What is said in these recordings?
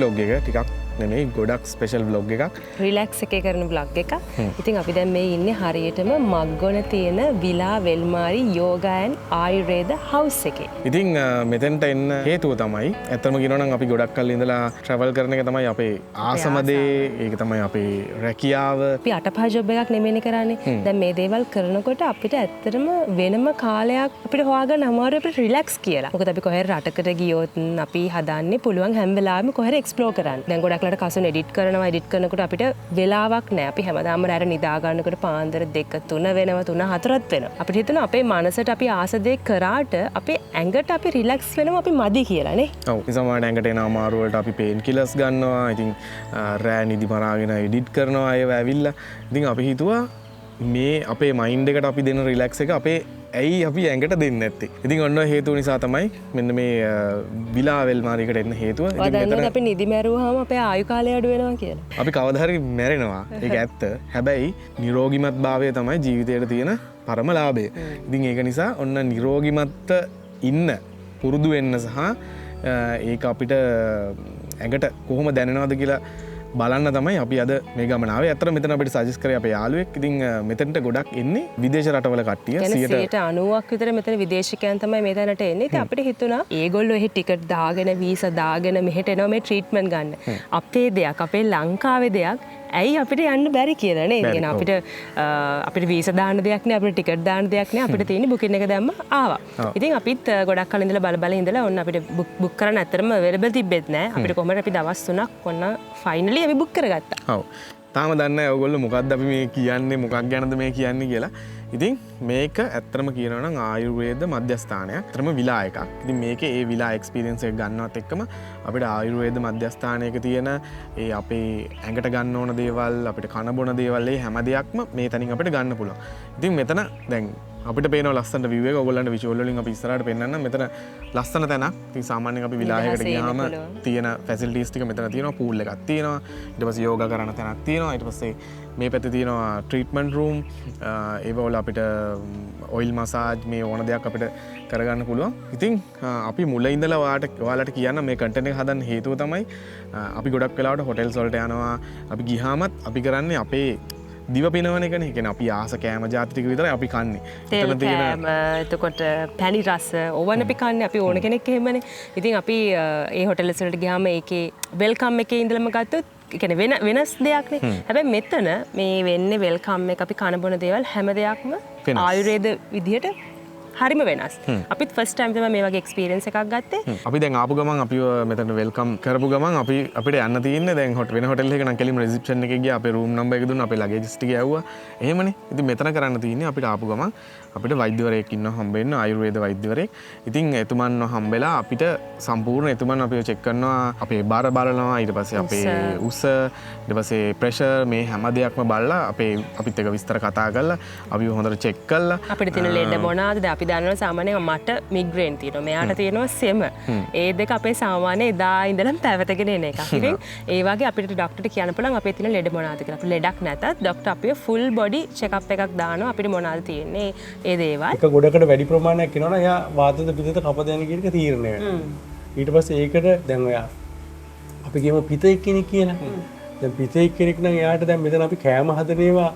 vlog එක ටිකක් නෙමෙයි ගොඩක් ස්පෙෂල් vlog එකක්. රිලැක්ස් එකේ කරන vlog එකක්. ඉතින් අපි දැන් මේ ඉන්නේ හරියටම මග්ගොන තියෙන විලා වෙල්මාරි යෝගා ඇන්ඩ් ආයුර්වේද හවුස් එකේ. ඉතින් මෙතෙන්ට එන්න හේතුව තමයි ඇත්තම කියනවා නම් අපි ගොඩක් කල් ඉඳලා travel කරන එක තමයි අපේ ආසම දේ. ඒක තමයි අපේ රැකියාව. අපි අටපහ ජොබ් එකක් නෙමෙයිනේ කරන්නේ. දැන් මේ දේවල් කරනකොට අපිට ඇත්තටම වෙනම කාලයක් අපිට හොයාගන්න අමාරුයි අපිට රිලැක්ස් කියලා. මොකද අපි කොහේ රටකට ගියොත් අපි හදන්නේ පුළුවන් හැම වෙලාවෙම කොහේ එක්ස්ප්ලෝර් කරන්න. දැන් ගොඩක්ලට කසුන් එඩිට් කරනකොට අපිට වෙලාවක් නැහැ. අපි හැමදාම රැට නිදා ගන්නකොට පාන්දර 2 3 වෙනවා 3 4ත් වෙනවා. අපිට හිතෙනවා අපේ මනසට අපි ආස දේ කරාට අපේ ඇඟට අපි රිලැක්ස් වෙනවා අපි මදි කියලා නේ. ඔව්. ඒ සමහරවිට ඇඟට එන අමාරු වලට අපි පේන් කිලර්ස් ගන්නවා. ඉතින් රෑ නිදි මරාගෙන එඩිට් කරනවා ඒව ඇවිල්ලා. ඉතින් අපි හිතුවා මේ අපේ මයින්ඩ් එකට අපි දෙන රිලැක්ස් එක අපේ ඇයි අපි ඇඟට දෙන්නේ නැත්තේ. ඉතින් ඔන්න හේතුව නිසා තමයි මෙන්න මේ විලා වෙල්මාරියකට එන්න හේතුව. ඉතින් මෙතන අපි නිදි මැරුවාම අපේ ආයු කාලය අඩු වෙනවා කියලා. අපි කවදා හරි මැරෙනවා. ඒක ඇත්ත. හැබැයි නිරෝගිමත් භාවය තමයි ජීවිතයට තියෙන පරම ලාභය. ඉතින් ඒක නිසා ඔන්න නිරෝගිමත්ව ඉන්න පුරුදු වෙන්න සහ ඒක අපිට ඇඟට කොහොම දැනෙනවද කියලා බලන්න තමයි අපි අද මේ ගමන ආවේ. අතන මෙතන අපිට සජෙස්ට් කරේ අපේ යාළුවෙක්. ඉතින් මෙතනට ගොඩක් එන්නේ විදේශ රටවල කට්ටිය. 90ක් විතර මෙතන විදේශිකයන් තමයි මේ තැනට එන්නේ. ඉතින් අපිට හිතුණා ඒගොල්ලෝ එහෙ ටිකට් දාගෙන වීසා දාගෙන මෙහෙට එනවා මේ ට්‍රීට්මන්ට් ගන්න. අපේ දෙයක් අපේ ලංකාවේ දෙයක් ඇයි අපිට යන්න බැරි කියලා නේද? කියන අපිට වීසා දාන්න දෙයක් නෑ, අපිට ටිකට් දාන්න දෙයක් නෑ. අපිට තියෙන්නේ බුකින් එක දැම්ම ආවා. ඉතින් අපිත් ගොඩක් කල ඉඳලා බල ඉඳලා ඔන්න අපිට බුක් කරන්න ඇත්තටම අවైలබල් තිබෙත් නෑ. අපිට කොහමද අපි දවස් 3ක් ඔන්න ෆයිනලි අපි බුක් කරගත්තා. ඔව්. තාම දන්නේ නැහැ ඔයගොල්ලෝ මොකක්ද අපි මේ කියන්නේ, මොකක් ගැනද මේ කියන්නේ කියලා. ඉතින් මේක ඇත්තටම කියනවා නම් ආයුර්වේද මධ්‍යස්ථානයක්. ඇත්තටම විලා එකක්. ඉතින් මේකේ ඒ විලා එක්ස්පීරියන්ස් එක ගන්නවත් එක්කම අපිට ආයුර්වේද මධ්‍යස්ථානයක තියෙන ඒ අපේ ඇඟට ගන්න ඕන දේවල්, අපිට කන බොන දේවල් ඒ හැම දෙයක්ම මේ තනින් අපිට ගන්න පුළුවන්. ඉතින් මෙතන දැන් අපිට පේනවා ලස්සන view එක. ඔයගොල්ලන්ට visual වලින් අපි ඉස්සරහට පෙන්නන්නම්. මෙතන ලස්සන තැනක්. ඉතින් සාමාන්‍යයෙන් අපි විලායකට ගියාම තියෙන facilities ටික මෙතන තියෙනවා. pool එකක් තියෙනවා. ඊට පස්සේ යෝගා කරන තැනක් තියෙනවා. ඊට පස්සේ මේ පැත්තේ තියෙනවා treatment room. ඒවල අපිට oil massage මේ ඕන දෙයක් අපිට කරගන්න පුළුවන්. ඉතින් අපි මුල ඉඳලා ඔයාලට කියන්න මේ content එක හදන්න හේතුව තමයි අපි ගොඩක් වෙලාවට hotels වලට යනවා. අපි ගියාමත් අපි කරන්නේ අපේ දිව පිනවන එකනේ. ඒ කියන්නේ අපි ආස කෑම ಜಾති ටික විතරයි අපි කන්නේ. තෙල් කෑම, එතකොට පැණි රස ඕවන අපි කන්නේ. අපි ඕන කෙනෙක් එහෙමනේ. ඉතින් අපි ඒ හොටෙල්ස් වලට ගියාම ඒකේ වෙල්කම් එකේ ඉඳලම ගත්තොත් ඒ කියන්නේ වෙනස් දෙයක් නේ. හැබැයි මෙතන මේ වෙන්නේ වෙල්කම් එක අපි කන බොන දේවල් හැම දෙයක්ම ආයුර්වේද විදියට හරිම වෙනස්. අපිත් ෆස්ට් ටයිම් තමයි මේ වගේ එක්ස්පීරියන්ස් එකක් ගත්තේ. අපි දැන් ආපු ගමන් අපිව මෙතන වෙල්කම් කරපු ගමන් අපිට යන්න තියෙන්නේ දැන් වෙන හොටෙල් එකක නම් කෙලින්ම රිසෙප්ෂන් එකේ ගියා අපේ රූම් නම්බර් එක දුන්නා අපේ ලගේජස් ටික ඇව්වා. එහෙමනේ. ඉතින් මෙතන කරන්න තියෙන්නේ අපිට ආපු ගමන් අපිට වෛද්‍යවරයෙක් ඉන්නවා හම්බෙන්න ආයුර්වේද වෛද්‍යවරයෙක්. ඉතින් එතුමන්ව හම්බෙලා අපිට සම්පූර්ණ එතුමන් අපිව චෙක් කරනවා. අපේ බර බලනවා. ඊට පස්සේ අපේ උස, ඊට පස්සේ ප්‍රෙෂර් මේ හැම දෙයක්ම බලලා අපිත් එක්ක විස්තර කතා කරලා අපිව හොඳට චෙක් කරලා අපිට තියෙන ලෙඩ මොනවාද අපි දන්නවා සාමාන්‍යයෙන් මට මිග්‍රේන් තියෙනවා. මෙයාට තියෙනවා සෙම. ඒ දෙක අපේ සාමාන්‍ය එදා ඉඳලම පැවතගෙන එන එකක්. ඉතින් ඒ වගේ අපිට ડોක්ටර්ට කියන්න පුළුවන් අපේ තියෙන ලෙඩ මොනවාද කියලා. අපිට ලෙඩක් නැතත් ડોක්ටර් අපිව ෆුල් බොඩි චෙක්අප් එකක් දානවා. අපිට මොනවාද තියෙන්නේ ඒ දේවල්. එක ගොඩකට වැඩි ප්‍රමාණයක් එනවනම් එයා වාතද පිතද කපද යන කියන එක තීරණය වෙනවා. ඊට පස්සේ ඒකට දැන් ඔයා අපි කියමු පිතෙක් කෙනෙක් කියලා. දැන් පිතෙක් කෙනෙක් නම් එයාට දැන් මෙතන අපි කෑම හදන ඒවා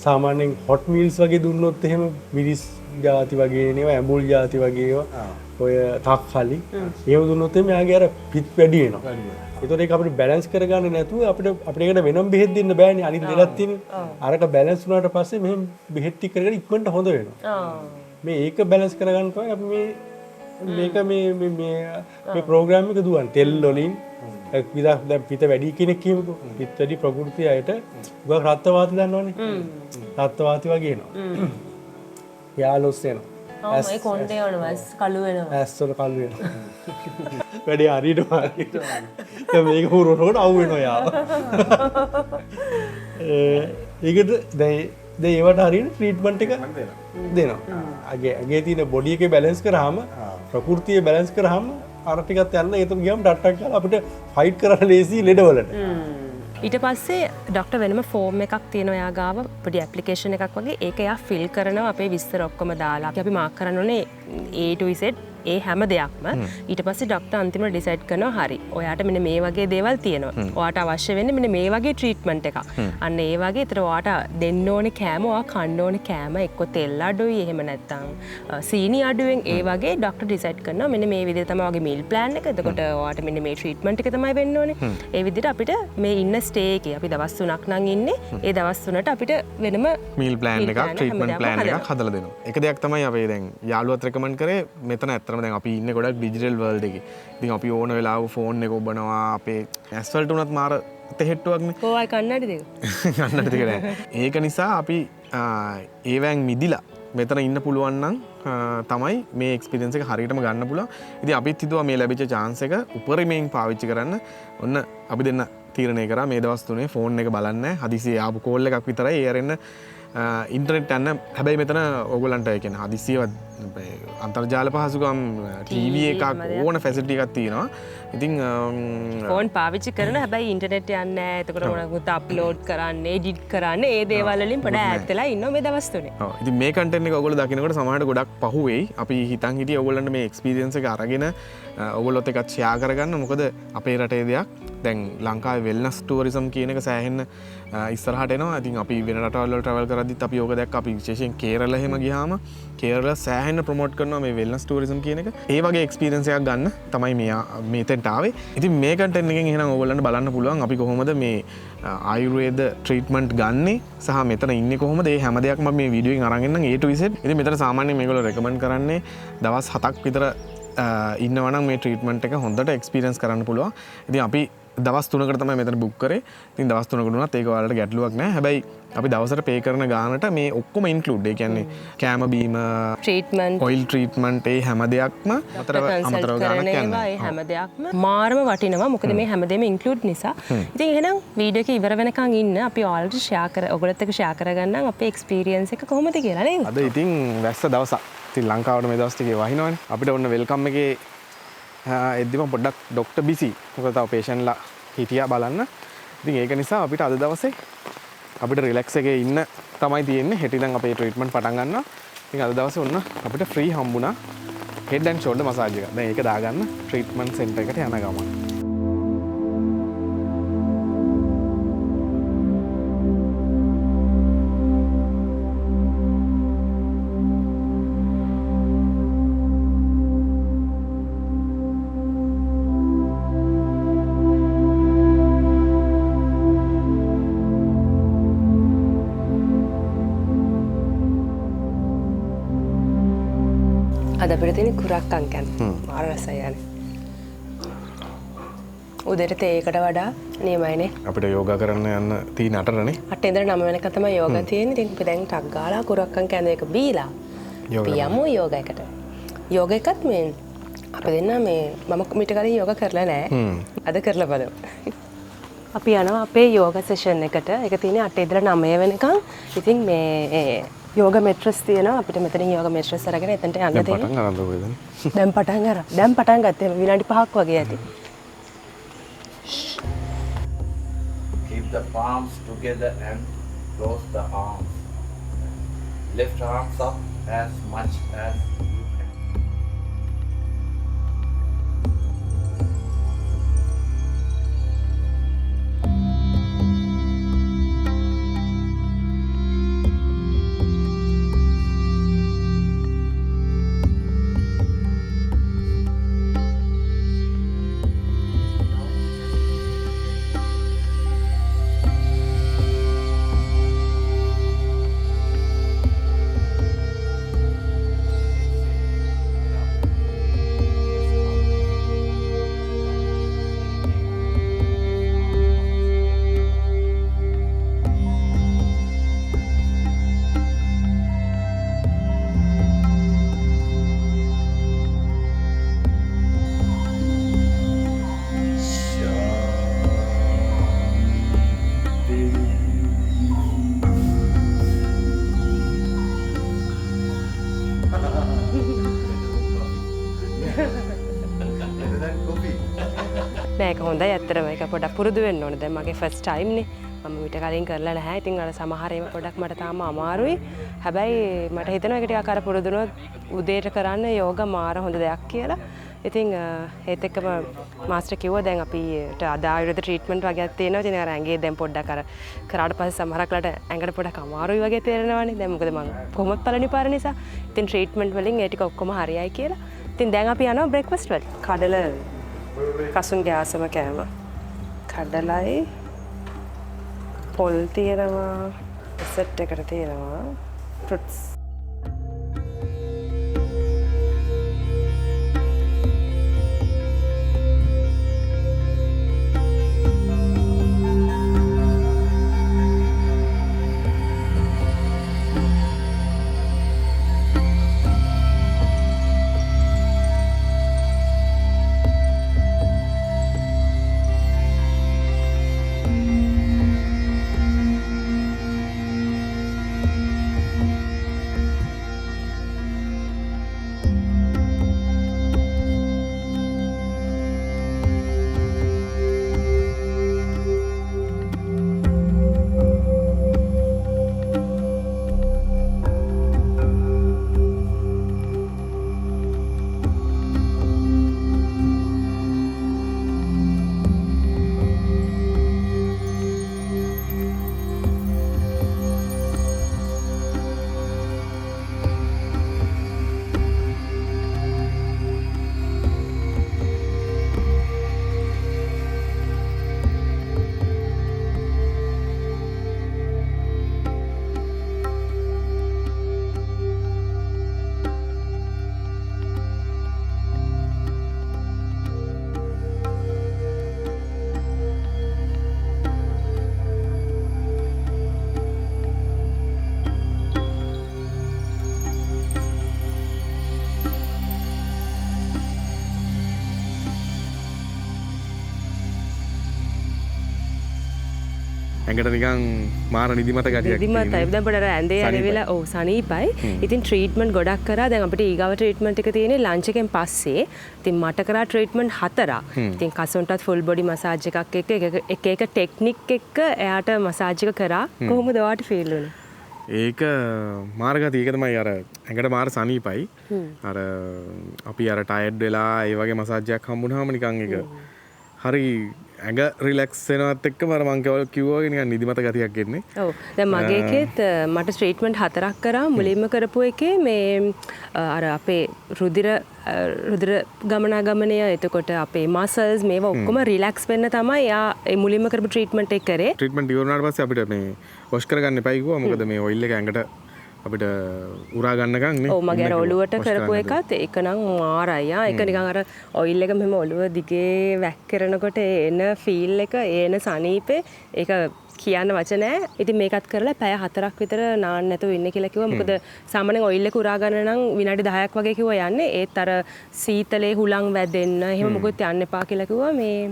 සාමාන්‍යයෙන් හොට් මීල්ස් වගේ දුන්නොත් එහෙම මිරිස් ජාති වගේ ඒවා ඇඹුල් ජාති වගේ ඒවා ඔය තක්කලි ඒව දුන්නොත් එහෙම එයාගේ අර පිත් වැඩි වෙනවා. ඒතකොට ඒක අපිට බැලන්ස් කරගන්න නැතුව අපිට ඒකට වෙනම බෙහෙත් දෙන්න බෑනේ. අනිත් දෙකක් තියෙනවා. අරක බැලන්ස් වුණාට පස්සේ මෙහෙම බෙහෙත් ටික කරගෙන ඉක්මනට හොඳ වෙනවා. මේ ඒක බැලන්ස් කරගන්න තමයි අපි මේ ප්‍රෝග්‍රෑම් එක දුවන්නේ. තෙල් වලින් දැන් පිත වැඩි කෙනෙක් කියමුකෝ. පිත් වැඩි ප්‍රകൃතිය අයට උගා රක්ත වාතය දන්නවනේ. රක්ත වාතය වගේ එනවා. යාලොස් එනවා. ඒ කොණ්ඩේ වලවස් කළු වෙනවා. ඇස් වල කළු වෙනවා. වැඩි හරියටම දැන් මේක හුරුනකොට අවු වෙනවා යාව. ඒකට දැන් ඒවට හරියට ට්‍රීට්මන්ට් එක දෙනවා. අගේ තියෙන බොඩි එකේ බැලන්ස් කරාම ප්‍රകൃතිය බැලන්ස් කරාම අර ටිකත් යන්න ඒතම ගියාම ටට්ටක් ගාලා අපිට ෆයිට් කරන්න ලේසි ලෙඩවලට. ඊට පස්සේ ඩොක්ටර් වෙනම ෆෝම් එකක් තියෙනවා එයා ගාව පොඩි ඇප්ලිකේෂන් එකක් වගේ. ඒක එයා ෆිල් කරනවා අපේ විස්තර ඔක්කොම දාලා. අපි මාක් කරන්න ඕනේ A to Z ඒ හැම දෙයක්ම ඊට පස්සේ ඩොක්ටර් අන්තිමට ඩිසයිඩ් කරනවා හරි ඔයාට මෙන්න මේ වගේ දේවල් තියෙනවා ඔයාට අවශ්‍ය වෙන්නේ මෙන්න මේ වගේ ට්‍රීට්මන්ට් එකක් අන්න ඒ වගේ ඒතර ඔයාට දෙන්න ඕනේ කෑම ඔයා කන්න ඕනේ කෑම එක්ක තෙල් අඩුයි එහෙම නැත්නම් සීනි අඩුවෙන් ඒ වගේ ඩොක්ටර් ඩිසයිඩ් කරනවා මෙන්න මේ විදිහට තමයි ඔයාගේ මීල් ප්ලෑන් එක එතකොට ඔයාට මෙන්න මේ ට්‍රීට්මන්ට් එක තමයි වෙන්න ඕනේ ඒ විදිහට අපිට මේ ඉන්න ස්ටේ එකේ අපි දවස් 3ක් නම් ඉන්නේ ඒ දවස් 3ට අපිට වෙනම මීල් ප්ලෑන් එකක් ට්‍රීට්මන්ට් ප්ලෑන් එකක් හදලා දෙනවා එක දෙයක් තමයි අපි දැන් යාළුවත් රෙකමන්ඩ් කරේ මෙතන ඇත්තටම දැන් අපි ඉන්නේ ගොඩක් ඩිජිටල් වර්ල්ඩ් එකේ. ඉතින් අපි ඕන වෙලාව ෆෝන් එක ඔබනවා අපේ ඇස් වලට උනත් මාර තෙහෙට්ටුවක්නේ. ඕයි කන්නඩි දෙක. කන්නඩි දෙක නෑ. ඒක නිසා අපි ඒවැන් මිදිලා මෙතන ඉන්න පුළුවන් නම් තමයි මේ එක්ස්පීරියන්ස් එක හරියටම ගන්න පුළුවන්. ඉතින් අපිත් හිතුවා මේ ලැබිච්ච chance එක උපරිමයෙන් පාවිච්චි කරන්න. ඔන්න අපි දෙන්න තීරණය කරා මේ දවස් තුනේ ෆෝන් එක බලන්නේ නැහැ. හදිසියේ ආපු කෝල් එකක් විතරයි ඒ අරෙන්න ඉන්ටර්නෙට් යන්න හැබැයි මෙතන ඕගොල්ලන්ට ඒ කියන්නේ හදිසියව අන්තර්ජාල පහසුකම් ටීවී එකක් ඕන ෆැසිලිටි එකක් තියෙනවා. ඉතින් ෆෝන් පාවිච්චි කරන හැබැයි ඉන්ටර්නෙට් යන්නේ නැහැ. එතකොට මොනවද අප්ලෝඩ් කරන්න, එඩිට් කරන්න ඒ දේවල් වලින් පොඩ ඈත් වෙලා ඉන්නවා මේ දවස් තුනේ. ඔව්. ඉතින් මේ කන්ටෙන්ට් එක ඔයගොල්ලෝ දකිනකොට සමහරට ගොඩක් පහු වෙයි. අපි හිතන් හිටියේ ඔයගොල්ලන්ට මේ එක්ස්පීරියන්ස් එක අරගෙන ඔයගොල්ලොත් එකත් ෂෙයා කරගන්න. මොකද අපේ රටේ දෙයක් දැන් ලංකාවේ වෙල්නස් ටූරිසම් කියන එක සෑහෙන්න ඉස්සරහට එනවා. ඉතින් අපි වෙන රටවල් වල ට්‍රැවල් කරද්දිත් අපි ඕක දැක්ක. අපි විශේෂයෙන් කේරළ එහෙම ගියාම කේරළ සෑහෙන්න ප්‍රොමෝට් කරනවා මේ වෙල්නස් ටූරිසම් කියන එක. ඒ වගේ එක්ස්පීරියන්ස් එකක් ගන්න තමයි මෙතෙන්ට ආවේ. ඉතින් මේ කන්ටෙන්ට් එකෙන් එහෙනම් ඕගොල්ලන්ට බලන්න පුළුවන් අපි කොහොමද මේ ආයුර්වේද ට්‍රීට්මන්ට් ගන්නෙ සහ මෙතන ඉන්නේ කොහොමද මේ හැම දෙයක්ම මේ වීඩියෝ එකෙන් අරන් එන්නම් A to Z. ඉතින් මෙතන සාමාන්‍යයෙන් මේගොල්ලෝ රෙකමන්ඩ් කරන්නේ දවස් 7ක් විතර ඉන්නවනම් මේ ට්‍රීට්මන්ට් එක හොඳට එක්ස්පීරියන්ස් කරන්න පුළුවන්. ඉතින් අපි දවස් 3කට තමයි මෙතන බුක් කරේ. ඉතින් දවස් 3කට වුණත් ඒක ඔයාලට ගැටලුවක් නැහැ. හැබැයි අපි දවසට පේ කරන ගානට මේ ඔක්කොම ඉන්ක්ලූඩ්. ඒ කියන්නේ කෑම බීම, ට්‍රීට්මන්ට්, ඔයිල් ට්‍රීට්මන්ට් ඒ හැම දෙයක්ම අමතරව ගානක් යනවා. ඒ හැම දෙයක්ම මාරම වටිනවා. මොකද මේ හැමදේම ඉන්ක්ලූඩ් නිසා. ඉතින් එහෙනම් වීඩියෝ එක ඉවර වෙනකන් ඉන්න අපි ඔයාලට ෂෙයා කර ඔයගොල්ලොත් එක්ක ෂෙයා කරගන්නම් අපේ එක්ස්පීරියන්ස් එක කොහොමද කියලා නේද? අද ඉතින් වැස්ස දවසක්. ඉතින් ලංකාවට මේ දවස් ටිකේ වහිනවනේ. අපිට ඔන්න වෙල්කම් එකේ එද්දිම පොඩ්ඩක් ડોක්ටර් බිසි. මොකද තව පේෂන්ට්ලා හිටියා බලන්න. ඉතින් ඒක නිසා අපිට අද දවසේ අපිට රිලැක්ස් එකේ ඉන්න තමයි තියෙන්නේ. හෙට ඉඳන් අපේ ට්‍රීට්මන්ට් පටන් ගන්නවා. ඉතින් අද දවසේ ඔන්න අපිට ෆ්‍රී හම්බුණා හෙඩ් ඇන්ඩ් ෂෝල්ඩර් මසාජ් එක. දැන් ඒක දාගන්න ට්‍රීට්මන්ට් සෙන්ටර් එකට යන ගමන්. අද අපිට තියෙන කුරක්කන් කන්න මාර රසයි යන්නේ. උදේට තේකට වඩා නියමයිනේ. අපිට යෝගා කරන්න යන්න තියෙන අතරනේ. 8 ඉඳලා 9 වෙනකන් තමයි යෝගා තියෙන්නේ. ඉතින් අපි දැන් ටක් ගාලා කුරක්කන් කන්න එක බීලා අපි යමු යෝගා එකට. යෝගා එකත් මේ අපි දෙන්න මේ මම මීට කලින් යෝගා කරලා නැහැ. අද කරලා බලමු. අපි යනවා අපේ යෝගා සෙෂන් එකට. ඒක තියෙන්නේ 8 ඉඳලා 9 වෙනකන්. ඉතින් මේ යෝග මෙට්‍රස් තියෙනවා අපිට මෙතනින් යෝග මෙට්‍රස් අරගෙන එතනට යන්න තියෙනවා. දැන් පටන් ගත්තා. විනාඩි 5ක් වගේ ඇති. Keep the palms together and close the arms. Lift arms up as much as you can. නෑ ඒක හොඳයි ඇත්තටම ඒක පොඩ්ඩක් පුරුදු වෙන්න ඕනේ. දැන් මගේ ෆස්ට් ටයිම් නේ. මම විතර කලින් කරලා නැහැ. ඉතින් අර සමහර ඒවා පොඩ්ඩක් මට තාම අමාරුයි. හැබැයි මට හිතෙනවා ඒක ටිකක් අර පුරුදුනොත් උදේට කරන්න යෝගා මාර හොඳ දෙයක් කියලා. ඉතින් ඒත් එක්කම මාස්ටර් කිව්වා දැන් අපිට අද ආයුර්වේද ට්‍රීට්මන්ට් වගේක් තියෙනවා. ඉතින් අර ඇඟේ දැන් පොඩ්ඩක් අර කරාට පස්සේ සමහරක්ලට ඇඟට පොඩ්ඩක් අමාරුයි වගේ තේරෙනවානේ. දැන් මොකද මම කොහොමත් පළවෙනි පාර නිසා. ඉතින් ට්‍රීට්මන්ට් වලින් ඒ ටික ඔක්කොම හරියයි කියලා. ඉතින් දැන් අපි යනවා බ්‍රේක්ෆාස්ට් වලට. කඩල කසුන්ගේ ආසම කෑම. කඩලයි පොල් තියෙනවා. සෙට් එකට තියෙනවා. ෆෘට්ස්. ඇඟට නිකන් මාර නිදිමත ගතියක් නිදිමතයි. දැන් පොඩ අර ඇඳේ ඇවිල්ලා ඔව් සනීපයි. ඉතින් ට්‍රීට්මන්ට් ගොඩක් කරා. දැන් අපිට ඊගාව ට්‍රීට්මන්ට් එක තියෙන්නේ ලන්ච් එකෙන් පස්සේ. ඉතින් මට කරා ට්‍රීට්මන්ට් 4ක්. ඉතින් කසොන්ටත් ෆුල් බොඩි මසාජ් එකක් එක්ක එක ටෙක්නික් එක්ක එයාට මසාජ් එක කරා. කොහොමද ඔයාට ෆීල් වුනේ? ඒක මාර ගතිය. ඒක තමයි අර ඇඟට මාර සනීපයි. අර අපි අර ටයර්ඩ් වෙලා ඒ වගේ මසාජ් එකක් හම්බුනහම නිකන් ඒක හරි ඇඟ රිලැක්ස් වෙනවත් එක්ක මම කිව්වා වගේ නිකන් නිදිමත ගතියක් එන්නේ. ඔව්. දැන් මගේ එකෙත් මට ට්‍රීට්මන්ට් 4ක් කරා. මුලින්ම කරපු එකේ මේ අර අපේ රුධිර ගමනාගමනය, එතකොට අපේ මසල්ස් මේවා ඔක්කොම රිලැක්ස් වෙන්න තමයි එයා ඒ මුලින්ම කරපු ට්‍රීට්මන්ට් එක කරේ. ට්‍රීට්මන්ට් ඉවර වුණාට පස්සේ අපිට මේ වොෂ් කරගන්න එපයි කිව්වා. මොකද මේ ඔයිල් එක ඇඟට අපිට උරා ගන්නකම් නේ. ඔව් මගේ අර ඔළුවට කරපු එකත් ඒක නම් මාරයි. ඒක නිකන් අර ඔයිල් එක මෙහෙම ඔළුව දිගේ වැක් කරනකොට එන ෆීල් එක එන සනීපේ ඒක කියන්න වචන නැහැ. ඉතින් මේකත් කරලා පැය 4ක් විතර නාන්න නැතුව ඉන්න කියලා කිව්වා. මොකද සාමාන්‍යයෙන් ඔයිල් එක උරා ගන්න නම් විනාඩි 10ක් වගේ කිව්වා යන්නේ. ඒත් අර සීතලේ හුලං වැදෙන්න එහෙම මොකොත් යන්න එපා කියලා කිව්වා. මේ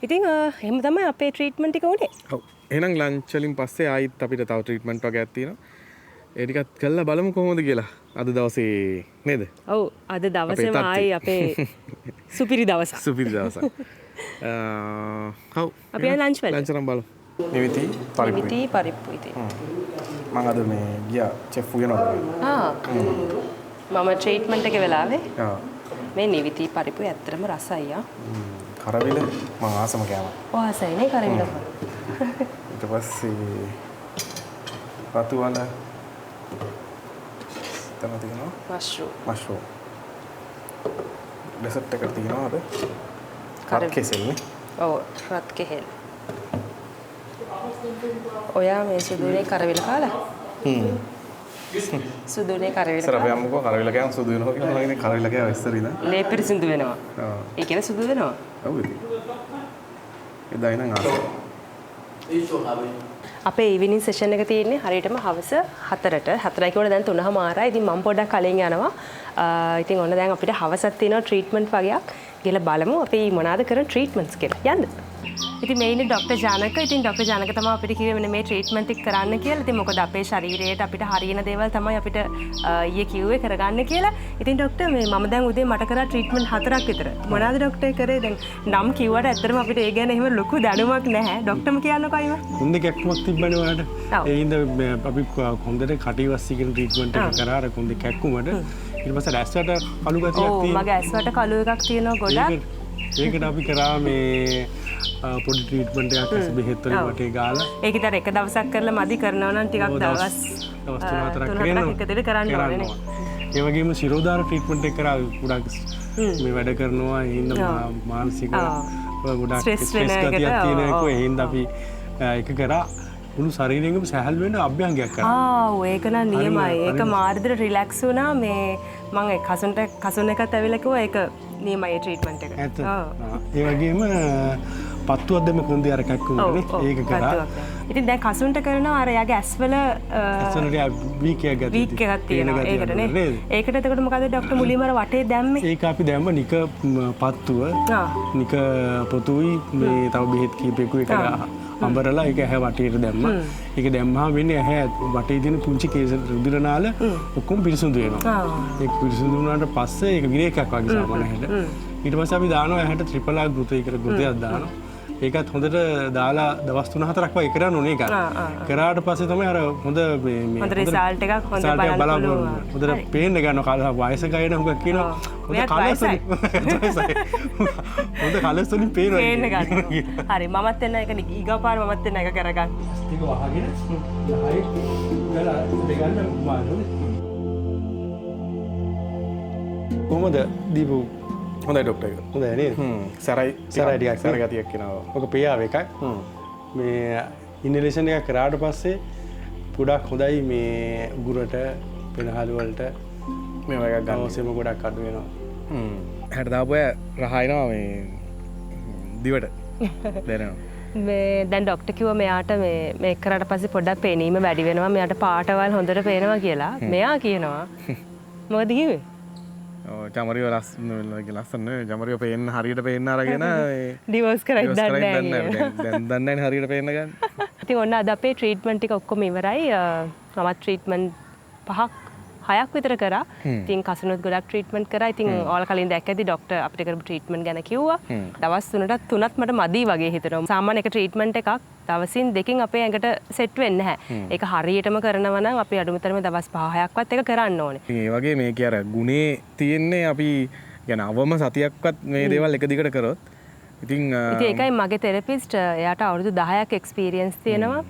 ඉතින් එහෙම තමයි අපේ ට්‍රීට්මන්ට් එක උනේ. ඔව්. එහෙනම් ලන්ච් වලින් පස්සේ ආයිත් අපිට තව ට්‍රීට්මන්ට් වගේක් තියෙනවා. ඒ ටිකත් කළා බලමු කොහොමද කියලා. අද දවසේ නේද? ඔව් අද දවසේම ආයි අපේ සුපිරි දවසක්. සුපිරි දවසක්. හව්. අපි යන ලන්ච් වල. ලන්ච් කරන් බලමු. නිවිති පරිප්පු. නිවිති පරිප්පු ඉතින්. මම අද මේ ගියා චෙෆ් උයනවා. මම ට්‍රීට්මන්ට් එකේ වෙලාවේ. ආ. මේ නිවිති පරිප්පු ඇත්තටම රසයි ආ. කරවිල මම ආසම කෑවා. ඔය ආසයිනේ කරවිල. ඊට පස්සේ රතු වල තමයි තියෙනවා. මෂ්රූම්. ඩෙසර්ට් එකට තියෙනවා අද. රත් කෙසෙල් නේ. ඔව් රත් කෙහෙල්. ඔයා මේ සුදුනේ කරවිල කාලා? සුදුනේ කරවිල. සර අපි අම්මකෝ කරවිල කෑම සුදු වෙනවා කියලා මම ඉතින් කරවිල කෑවා ඉස්සර ඉඳන්. ලේ පිරිසිදු වෙනවා. ආ. ඒ කියන්නේ සුදු වෙනවා. ඔව් ඉතින්. එදා ඉඳන් ආසයි. අපේ ඉවිනිං සෙෂන් එක තියෙන්නේ හරියටම හවස 4ට. 4යි කියවල දැන් 3:00මාරයි. ඉතින් මම පොඩ්ඩක් කලින් යනවා. ඉතින් ඔන්න දැන් අපිට හවසක් තියෙනවා ට්‍රීට්මන්ට් වගේක්. ගිහලා බලමු අපි මොනවාද කරන ට්‍රීට්මන්ට්ස් කියලා. යන්න. ඉතින් මේනි ડોක්ටර් ජානක ඉතින් ડોක්ටර් ජානක තමයි අපිට කිව්වේ මෙන්න මේ ට්‍රීට්මන්ට් එක කරන්න කියලා. ඉතින් මොකද අපේ ශරීරයට අපිට හරියන දේවල් තමයි අපිට ඊයේ කිව්වේ කරගන්න කියලා. ඉතින් ડોක්ටර් මේ මම දැන් උදේ මට කරා ට්‍රීට්මන්ට් 4ක් විතර. මොනවාද ડોක්ටර් කරේ? දැන් නම් කිව්වට ඇත්තටම අපිට ඒ ගැන එහෙම ලොකු දැනුමක් නැහැ. ડોක්ටර්ම කියන්නකෝ අයිවා. හොඳ කැක්කමක් තිබ්බනේ ඔයාලට. ඔව්. ඒ හින්දා අපි හොඳට කටිවස්සි කියන ට්‍රීට්මන්ට් එක කරා අර හොඳ කැක්කුමට. ඊට පස්සේ රැස්සට කළු ගතියක් ඔව් තියෙනවා. මගේ ඇස්වට කළු එකක් තියෙනවා ගොඩක්. ඒකට අපි කරා මේ පොඩි ට්‍රීට්මන්ට් එකක් ඇස් බෙහෙත් වලින් වටේ ගාලා. ඒක ඉතින් එක දවසක් කරලා මදි කරනවා නම් ටිකක් දවස් 3-4ක් එකදිට කරන්න ඕනේ නේ. ඒ වගේම ශිරෝධාර ට්‍රීට්මන්ට් එක කරා ගොඩක් මේ වැඩ කරනවා. ඒ හින්දා මානසික ගොඩක් ස්ට්‍රෙස් ගතියක් තියෙන එක. ඒ හින්දා අපි ඒක කරා මුළු ශරීරයෙන්ම සැහැල් වෙන අභ්‍යංගයක් කරා. ආ ඒක නම් නියමයි. ඒක මාර්ධර රිලැක්ස් වුණා. මේ මම ඒ කසුන් එකත් ඇවිල්ලා කිව්වා ඒක නියමයි ඒ ට්‍රීට්මන්ට් එක. ඇත්ත. ඒ වගේම පත්තුවක් දෙම කොන්දේ අර කැක්කුමනේ. ඒක කරා. ඉතින් දැන් කසුන්ට කරනවා අර යාගේ ඇස්වල ඇස්වලට වීක් එකක් ගත්තා. වීක් එකක් තියෙනවා. ඒකටනේ. ඒකට එතකොට මොකද ડોක්ටර් මුලින්ම අර වටේ දැම්මේ? ඒක අපි දැම්ම නික පත්තුව නික පොතුයි මේ තව බෙහෙත් කීපයක එක අඹරලා ඒක ඇහැ වටේට දැම්මා. ඒක දැම්මහම වෙන්නේ ඇහැ වටේ තියෙන පුංචි කේස රුධිර නාල ඔක්කොම පිරිසුදු වෙනවා. ඒක පිරිසුදු වුණාට පස්සේ ඒක විරේකයක් වගේ සාමාන්‍ය ඇහැට. ඊට පස්සේ අපි දානවා ඇහැට ට්‍රිපල් ආර් ගෘතය කියලා ගෘතයක් දානවා. ඒකත් හොඳට දාලා දවස් 3-4ක් වගේ කරන්න ඕනේ ඒක. කරාට පස්සේ තමයි අර හොඳ මේ හොඳ රිසල්ට් එකක් හොඳ බලන්න පුළුවන්. හොඳට පේන්න ගන්නවා කාලා වයසක අයන හුඟක් කියනවා. හොඳ කලර්ස් හොඳ කලර්ස් වලින් පේනවා. පේන්න ගන්නවා. හරි මමත් එන්න එක ඊගාපාර මමත් එන්න එක කරගන්න. ඒක වහගෙන 10 ගලා දෙගන්න මානෝනේ. කොහමද දීපු හොඳයි ડોක්ටර් එක. හොඳයි නේද? සැරයි ටිකක් සැර ගතියක් එනවා. ඔක පියාව එකක්. මේ ඉන්හෙලේෂන් එක කරාට පස්සේ ගොඩක් හොඳයි මේ උගුරට පෙනහළු වලට මේ වගේ ගන්න. ඕසෙම ගොඩක් අඩු වෙනවා. හැට දාපු අය රහයිනවා මේ දිවට දෙනවා. මේ දැන් ડોක්ටර් කිව්වා මෙයාට මේ කරාට පස්සේ පොඩ්ඩක් පේනීම වැඩි වෙනවා. මෙයාට පාටවල් හොඳට පේනවා කියලා. මෙයා කියනවා මොකද කිව්වේ? චමරිය ලස්සන්න ජමරිය පේන්න හරියට පේන්න අරගෙන ඩිවෝස් කරයි දැන් දන්න හරියට පේන්න ගන්න. ඉතින් ඔන්න අද අපේ ට්‍රීට්මන්ට් ටික ඔක්කොම ඉවරයි. මමත් ට්‍රීට්මන්ට් 5-6ක් විතර කරා. ඉතින් කසුනුත් ගොඩක් ට්‍රීට්මන්ට් කරා. ඉතින් ඕල කලින් දැක්කදී ડોක්ටර් අපිට කරපු ට්‍රීට්මන්ට් ගැන කිව්වා. දවස් 3ත් මට මදි වගේ හිතෙනවා. සාමාන්‍ය එක ට්‍රීට්මන්ට් එකක් දවසින් 2කින් අපේ ඇඟට සෙට් වෙන්නේ නැහැ. ඒක හරියටම කරනවා නම් අපි අඩුමතරම දවස් 5-6ක්වත් ඒක කරන්න ඕනේ. ඒ වගේ මේක අර ගුණේ තියෙන්නේ අපි يعني අවම සතියක්වත් මේ දේවල් එක දිගට කරොත් ඉතින් ඒකයි මගේ තෙරපිස්ට් එයාට අවුරුදු 10ක් එක්ස්පීරියන්ස් තියෙනවා.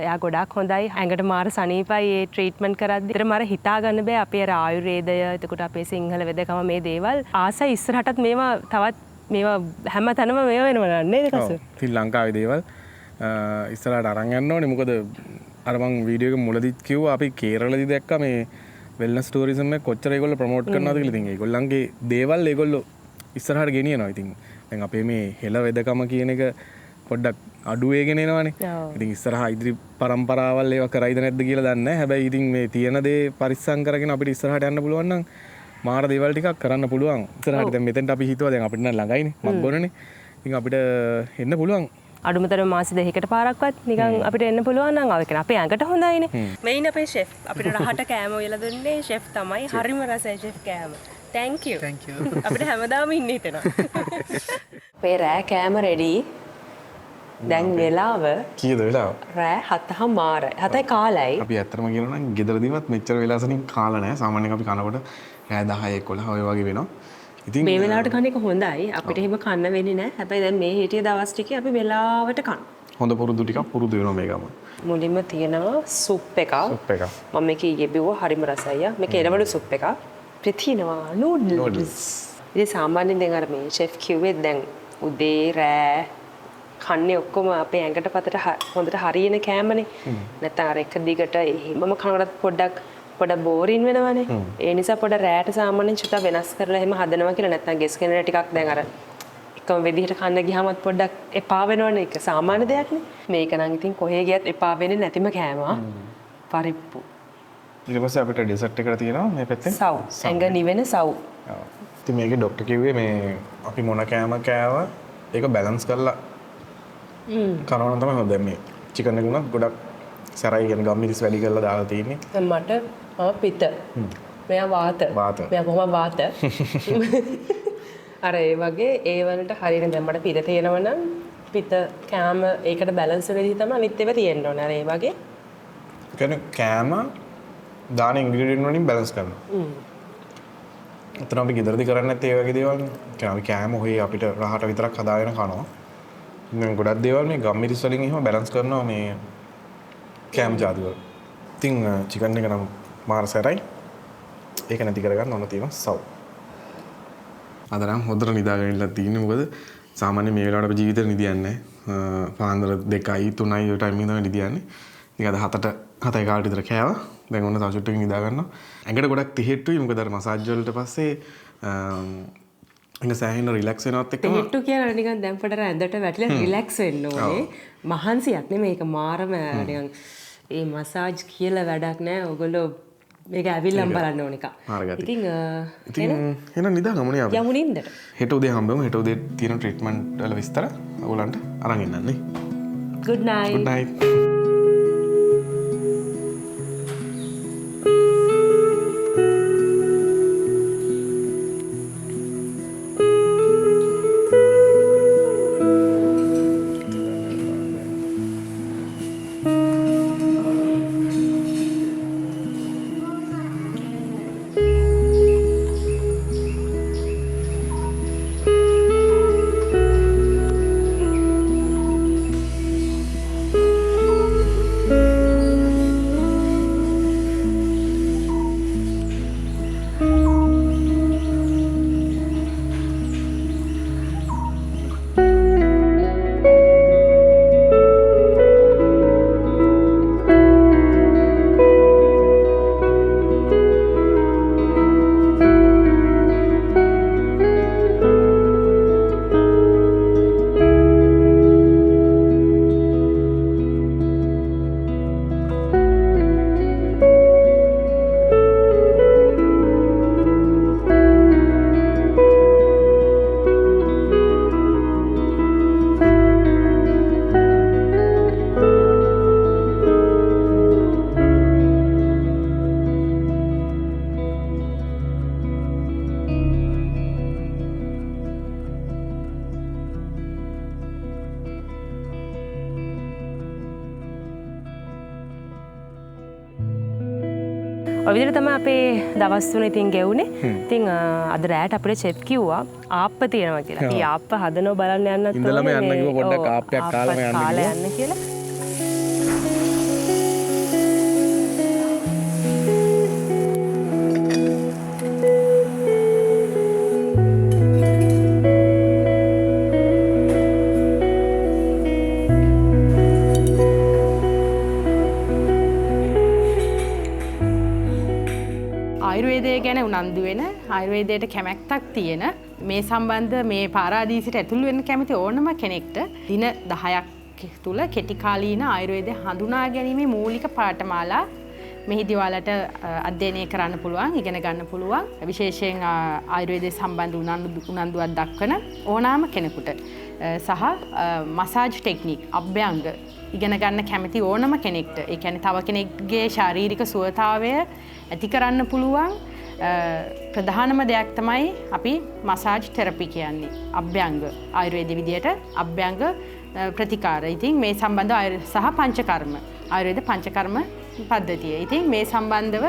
එයා ගොඩක් හොඳයි. ඇඟට මාර සනීපයි ඒ ට්‍රීට්මන්ට් කරද්දි. ඒතර මාර හිතා ගන්න බෑ අපේ අර ආයුර්වේදය, එතකොට අපේ සිංහල වෙදකම මේ දේවල් ආසයි ඉස්සරහටත් මේවා තවත් මේවා හැම තැනම මේවා වෙනවා නේද කසු? ශ්‍රී ලංකාවේ දේවල් ඉස්සරහට අරන් යන්න ඕනේ. මොකද අර මං වීඩියෝ එක මුලදිත් කිව්වා අපි කේරළදී දැක්කා මේ වෙල්නස් ටූරිසම් එක කොච්චර ඒගොල්ලෝ ප්‍රොමෝට් කරනවද කියලා. ඉතින් ඒගොල්ලන්ගේ දේවල් ඒගොල්ලෝ ඉස්සරහට ගෙනියනවා. ඉතින් දැන් අපේ මේ හෙළ වෙදකම කියන එක පොඩ්ඩක් අඩු වෙගෙන එනවානේ. ඉතින් ඉස්සරහා ඉදිරි පරම්පරාවල් ඒවා කරයිද නැද්ද කියලා දන්නේ නැහැ. හැබැයි ඉතින් මේ තියෙන දේ පරිස්සම් කරගෙන අපිට ඉස්සරහට යන්න පුළුවන් නම් මාර දේවල් ටිකක් කරන්න පුළුවන්. ඉස්සරහට දැන් මෙතෙන්ට අපි හිතුවා දැන් අපිට නම් ළඟයිනේ මග්ගොනනේ. ඉතින් අපිට එන්න පුළුවන්. අඩුමතරම මාස 2කට පාරක්වත් නිකන් අපිට එන්න පුළුවන් නම් ආව කියන්නේ අපේ ඇඟට හොඳයිනේ. මෙයින් අපේ ෂෙෆ් අපිට රහට කෑම උයලා දුන්නේ ෂෙෆ් තමයි. හරිම රසයි ෂෙෆ් කෑම. Thank you. අපිට හැමදාම ඉන්න හිතෙනවා. අපේ රෑ කෑම රෙඩි. දැන් වෙලාව කීයද වෙලාව? රෑ 7:00 7:00 කාලයි. අපි ඇත්තටම කියනවා නම් ගෙදරදීවත් මෙච්චර වෙලාසකින් කාලා නැහැ. සාමාන්‍යයෙන් අපි කනකොට රෑ 10 11 ඔය වගේ වෙනවා. ඉතින් මේ වෙලාවට කන එක හොඳයි. අපිට එහෙම කන්න වෙන්නේ නැහැ. හැබැයි දැන් මේ හිටිය දවස් ටිකේ අපි වෙලාවට කන. හොඳ පුරුදු ටිකක් පුරුදු වෙනවා මේ ගම. මුලින්ම තියෙනවා සුප් එකක්. සුප් එකක්. මම මේක ඊයේ බිව්වා හරිම රසයි. මේක එළවලු සුප් එකක්. ප්‍රතිනවා නූඩල්ස්. ඉතින් සාමාන්‍යයෙන් දැන් අර මේ ෂෙෆ් කිව්වේ දැන් උදේ රෑ කන්නේ ඔක්කොම අපේ ඇඟට පතට හොඳට හරියන කෑමනේ. නැත්නම් අර එක දිගට එහෙමම කනකට පොඩ බෝරින් වෙනවනේ. ඒ නිසා පොඩ රෑට සාමාන්‍යයෙන් චුට්ටක් වෙනස් කරලා එහෙම හදනවා කියලා නැත්නම් ගෙස් කෙනෙක් ටිකක් දැන් අර එකම විදිහට කන්න ගියාමත් පොඩ්ඩක් එපා වෙනවනේ. ඒක සාමාන්‍ය දෙයක් නේ. මේක නම් ඉතින් කොහේ ගියත් එපා වෙන්නේ නැතිම කෑම. පරිප්පු. ඊට පස්සේ අපිට ඩෙසර්ට් එකට තියෙනවා මේ පැත්තේ සව්. ඇඟ නිවෙන සව්. ඉතින් මේකේ ડોක්ටර් කිව්වේ මේ අපි මොන කෑම කෑවත් ඒක බැලන්ස් කරලා කනවා නම් තමයි හොඳ. දැන් මේ චිකන් එක උනත් ගොඩක් සැරයි කියන ගම්මිරිස් වැඩි කරලා දාලා තියෙන්නේ. දැන් මට පිත. මෙයා වාත. මෙයා කොහොම වාත. අර ඒ වගේ ඒ වලට හරියට දැන් මට පිත තියෙනවා නම් පිත කෑම ඒකට බැලන්ස් වෙන විදිහ තමයි අනිත් ඒවා තියෙන්න ඕනේ. අර ඒ වගේ. කියන්නේ කෑම දාන ඉන්ග්‍රීඩියන්ට් වලින් බැලන්ස් කරනවා. අතන අපි ගෙදරදී කරන්නේ නැත්තේ ඒ වගේ දේවල් නේ. අපි කෑම ඔය අපිට රහට විතරක් හදාගෙන කනවා. දැන් ගොඩක් දේවල් මේ ගම්මිරිස් වලින් එහෙම බැලන්ස් කරනවා මේ කෑම ජාති වල. ඉතින් චිකන් එක නම් මාර සැරයි. ඒක නැති කරගන්න ඕන තියෙනවා සව්. අද නම් හොඳට නිදාගෙන ඉන්න තියෙන්නේ මොකද සාමාන්‍ය මේ වෙලාවට අපි ජීවිතේ නිදියන්නේ නැහැ. පාන්දර 2යි 3යි ඔය ටයිම් එකේ තමයි නිදියන්නේ. ඉතින් අද 7යි කාලට විතර කෑවා. දැන් ඔන්න තව චුට්ටකින් නිදා ගන්නවා. ඇඟට ගොඩක් තිහෙට්ටුයි මොකද අර මසාජ් වලට පස්සේ ඉන්න සෑහෙන රිලැක්ස් වෙනවත් එක්කම තිහෙට්ටු කියලා නිකන් දැන් පොඩට ඇඳට වැටිලා රිලැක්ස් වෙන්න ඕනේ. මහන්සියක් නෙමෙයි ඒක මාරම නිකන් ඒ මසාජ් කියලා වැඩක් නැහැ. ඔයගොල්ලෝ මේක ඇවිල්ලම් බලන්න ඕන එක. ඉතින් එහෙනම් නිදාගමුනේ අපි. යමු නින්දට. හෙට උදේ හම්බෙමු. හෙට උදේ තියෙන ට්‍රීට්මන්ට් වල විස්තර ඔයගොල්ලන්ට අරන් එන්නන්නේ. good night. good night. ඔය විදිහට තමයි අපේ දවස් තුන ඉතින් ගෙවුනේ. ඉතින් අද රැට අපිට චෙත් කිව්වා ආප්ප තියෙනවා කියලා. අපි ආප්ප හදනව බලන්න යන්නත් ඉඳලම යන්න කිව්ව පොඩ්ඩක් ආප්පයක් කාලම යන්න කියලා. ආයුර්වේදය ගැන උනන්දු වෙන ආයුර්වේදයට කැමැත්තක් තියෙන මේ සම්බන්ධ මේ පාරාදීසයට ඇතුළු වෙන්න කැමති ඕනම කෙනෙක්ට දින 10ක් තුල කෙටි කාලීන ආයුර්වේදය හඳුනා ගැනීමේ මූලික පාඨමාලා මෙහිදී ඔයාලට අධ්‍යයනය කරන්න පුළුවන්, ඉගෙන ගන්න පුළුවන්. විශේෂයෙන් ආයුර්වේදය සම්බන්ධ උනන්දුවක් දක්වන ඕනෑම කෙනෙකුට සහ මසාජ් ටෙක්නික් අභ්‍යංග ඉගෙන ගන්න කැමති ඕනම කෙනෙක්ට, ඒ කියන්නේ තව කෙනෙක්ගේ ශාරීරික සුවතාවය ඇති කරන්න පුළුවන් ප්‍රධානම දෙයක් තමයි අපි මසාජ් තෙරපි කියන්නේ. අභ්‍යංග ආයුර්වේද විදියට අභ්‍යංග ප්‍රතිකාර. ඉතින් මේ සම්බන්ධව සහ පංචකර්ම ආයුර්වේද පංචකර්ම පද්ධතිය. ඉතින් මේ සම්බන්ධව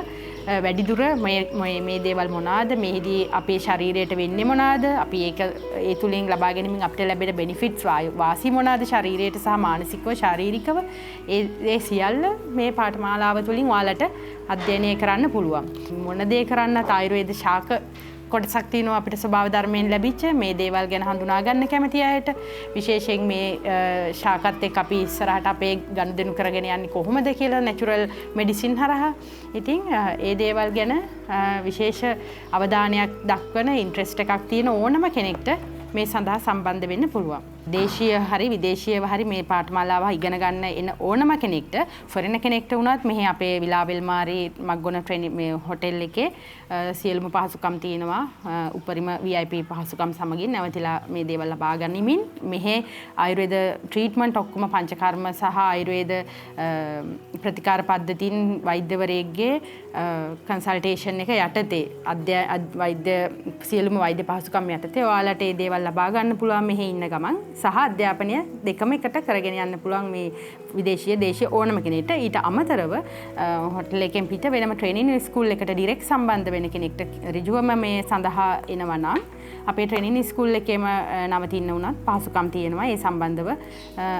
වැඩිදුර මේ දේවල් මොනවාද, මෙහිදී අපේ ශරීරයට වෙන්නේ මොනවාද, අපි ඒ තුලින් ලබා ගැනීමෙන් අපිට ලැබෙන බෙනිෆිට්ස් වාසි මොනවාද ශරීරයට සහ මානසිකව ශාරීරිකව, ඒ සියල්ල මේ පාඨමාලාව තුලින් ඔයාලට අධ්‍යයනය කරන්න පුළුවන්. මොන දේ කරන්නත් ආයුර්වේද ශාක කොටසක් තියෙනවා අපිට ස්වභාව ධර්මයෙන් ලැබිච්ච මේ දේවල් ගැන හඳුනා ගන්න කැමති අයට. විශේෂයෙන් මේ ශාකත් එක්ක අපි ඉස්සරහට අපේ ගනුදෙනු කරගෙන යන්නේ කොහොමද කියලා නැචරල් මෙඩිසින් හරහා. ඉතින් ඒ දේවල් ගැන විශේෂ අවධානයක් දක්වන ඉන්ට්‍රෙස්ට් එකක් තියෙන ඕනම කෙනෙක්ට මේ සඳහා සම්බන්ධ වෙන්න පුළුවන්. දේශීය හරි විදේශීයව හරි මේ පාඨමාලාව ඉගෙන ගන්න එන ඕනම කෙනෙක්ට ෆොරෙන කෙනෙක්ට වුණත් මෙහි අපේ විලාබෙල්මාරි මග්ගොන ට්‍රේනින් මේ හොටෙල් එකේ සියලුම පහසුකම් තියෙනවා. උපරිම VIP පහසුකම් සමගින් නැවතිලා මේ දේවල් ලබා ගනිමින් මෙහි ආයුර්වේද ට්‍රීට්මන්ට් ඔක්කොම පංචකර්ම සහ ආයුර්වේද ප්‍රතිකාර පද්ධතින් වෛද්‍යවරයෙක්ගේ කන්සල්ටේෂන් එක යටතේ වෛද්‍ය සියලුම වෛද්‍ය පහසුකම් යටතේ ඔයාලට මේ දේවල් ලබා ගන්න පුළුවන් මෙහි ඉන්න ගමන් සහ අධ්‍යාපනය දෙකම එකට කරගෙන යන්න පුළුවන් මේ විදේශීය දේශීය ඕනම කෙනෙක්ට. ඊට අමතරව හොටෙල් එකෙන් පිට වෙනම ට්‍රේනින් ස්කූල් එකට ඩිරෙක්ට් සම්බන්ධ වෙන කෙනෙක්ට ඍජුවම මේ සඳහා එනවා නම් අපේ ට්‍රේනින් ස්කූල් එකේම නවතින්න උනත් පහසුකම් තියෙනවා. ඒ සම්බන්ධව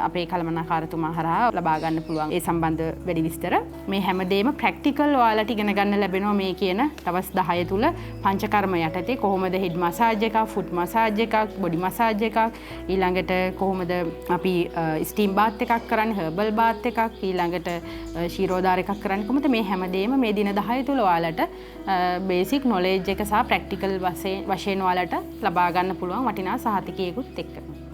අපේ කළමනාකාරතුමා හරහා ලබා ගන්න පුළුවන්. ඒ සම්බන්ධ වැඩි විස්තර මේ හැමදේම ප්‍රැක්ටිකල් ඔයාලට ඉගෙන ගන්න ලැබෙනවා මේ කියන දවස් 10 තුල පංචකර්ම යටතේ කොහොමද හෙඩ් මසාජ් එකක්, ෆුට් මසාජ් එකක්, බොඩි මසාජ් එකක්, ඊළඟට කොහොමද අපි ස්ටීම් බාත් එකක් කරන්නේ, හර්බල් බාත් එකක්, ඊළඟට ශීරෝදාර එකක් කරන්නේ කොහොමද මේ හැමදේම මේ දින 10 තුල ඔයාලට බේසික් නොලෙජ් එක සහ ප්‍රැක්ටිකල් වශයෙන් ඔයාලට ලබා ගන්න පුළුවන් වටිනා සහතිකයකුත් එක්ක.